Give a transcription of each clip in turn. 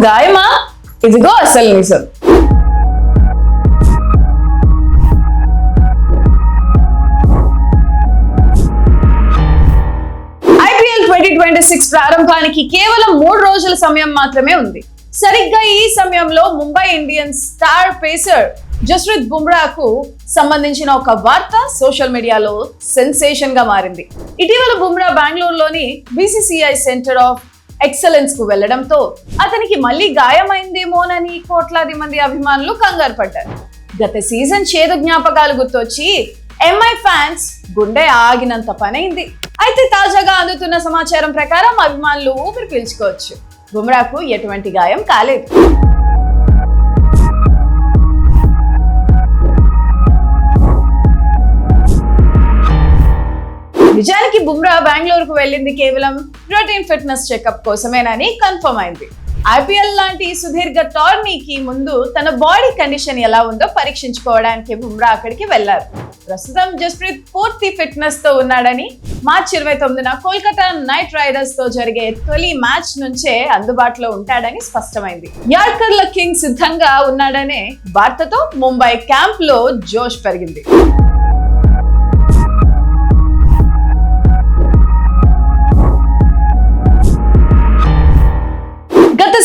గాయమా? ఇదిగో అసలు నిజం. IPL 2026 ప్రారంభానికి కేవలం 3 రోజుల సమయం మాత్రమే ఉంది. సరిగ్గా ఈ సమయంలో ముంబై ఇండియన్స్ స్టార్ పేసర్ జస్ప్రీత్ బుమ్రాకు సంబంధించిన ఒక వార్త సోషల్ మీడియాలో సెన్సేషన్ గా మారింది. ఇటీవల బుమ్రా బెంగళూరులోని BCCI సెంటర్ ఆఫ్ ఎక్సలెన్స్ కు వెళ్లడంతో అతనికి మళ్ళీ గాయమైందేమోనని కోట్లాది మంది అభిమానులు కంగారు పడ్డారు. గత సీజన్ చేదు జ్ఞాపకాలు గుర్తొచ్చి MI ఫ్యాన్స్ గుండె ఆగినంత పనైంది. అయితే తాజాగా అందుతున్న సమాచారం ప్రకారం అభిమానులు ఊపిరి పీల్చుకోవచ్చు. బుమ్రాకు ఎటువంటి గాయం కాలేదు. నిజానికి బుమ్రా బెంగళూరుకు వెళ్ళింది కేవలం ప్రోటీన్ ఫిట్నెస్ చెకప్ కోసమేనని కన్ఫర్మ్ అయింది. IPL లాంటి సుదీర్ఘ టోర్నీకి ముందు తన బాడీ కండిషన్ ఎలా ఉందో పరీక్షించుకోవడానికి బుమ్రా అక్కడికి వెళ్లారు. ప్రస్తుతం జస్ప్రీత్ పూర్తి ఫిట్నెస్ తో ఉన్నాడని, మార్చి 29న కోల్కతా నైట్ రైడర్స్ తో జరిగే తొలి మ్యాచ్ నుంచే అందుబాటులో ఉంటాడని స్పష్టమైంది. యార్కర్ల కింగ్ సిద్ధంగా ఉన్నాడనే వార్తతో ముంబై క్యాంప్ లో జోష్ పెరిగింది.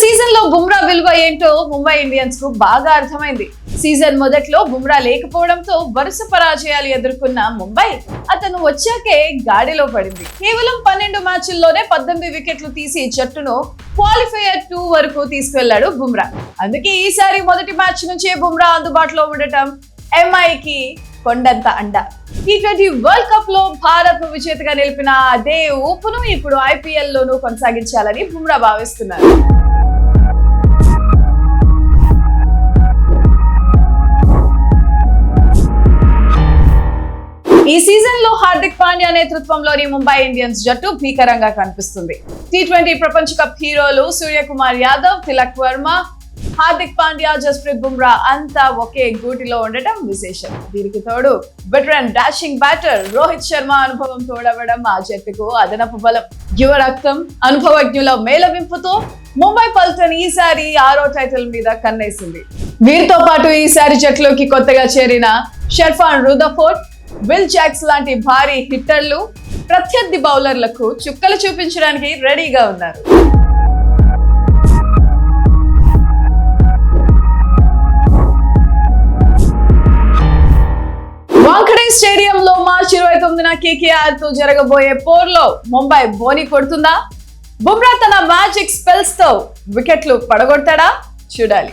సీజన్ లో బుమ్రా విలువ ఏంటో ముంబై ఇండియన్స్ కు బాగా అర్థమైంది. సీజన్ మొదట్లో బుమ్రా లేకపోవడంతో వరుస పరాజయాలు ఎదుర్కొన్న ముంబై అతను వచ్చాకే గాడిలో పడింది. కేవలం 12 మ్యాచ్ల్లోనే 18 వికెట్లు తీసి జట్టును క్వాలిఫైయర్ 2 వరకు తీసుకెళ్లాడు బుమ్రా. అందుకే ఈసారి మొదటి మ్యాచ్ నుంచే బుమ్రా అందుబాటులో ఉండటం MIకి కొండంత అండ. T20 వరల్డ్ కప్ లో భారత్ ను విజేతగా నిలిపిన అదే ఊపును ఇప్పుడు IPL లోనూ కొనసాగించాలని బుమ్రా భావిస్తున్నారు. ఈ సీజన్ లో హార్దిక్ పాండ్యా నేతృత్వంలోని ముంబై ఇండియన్స్ జట్టు భీకరంగా కనిపిస్తుంది. T20 ప్రపంచ కప్ హీరోలు సూర్యకుమార్ యాదవ్, తిలక్ వర్మ, హార్దిక్ పాండ్యా, జస్ప్రీత్ బుమ్రా అంతా ఒకే గూటిలో ఉండటం విశేషం. దీనికి తోడు veteran dashing batter Rohit Sharma అనుభవం తోడవడం ఆ జట్టుకు అదనపు బలం. యువ రక్తం, అనుభవజ్ఞుల మేళవింపుతో ముంబై పల్టన్ ఈసారి 6వ టైటిల్ మీద కన్నేసింది. వీరితో పాటు ఈసారి జట్టులోకి కొత్తగా చేరిన షర్ఫాన్ రూదర్ఫోర్డ్, విల్ జాక్స్ లాంటి భారీ హిట్టర్లు ప్రత్యర్థి బౌలర్లకు చుక్కలు చూపించడానికి రెడీగా ఉన్నారు. వాంఖడే స్టేడియంలో మార్చి 29న KKR తో జరగబోయే పోర్లో ముంబై బోని కొడుతుందా? బుమ్రా తన మ్యాజిక్ స్పెల్స్ తో వికెట్లు పడగొడతాడా? చూడాలి.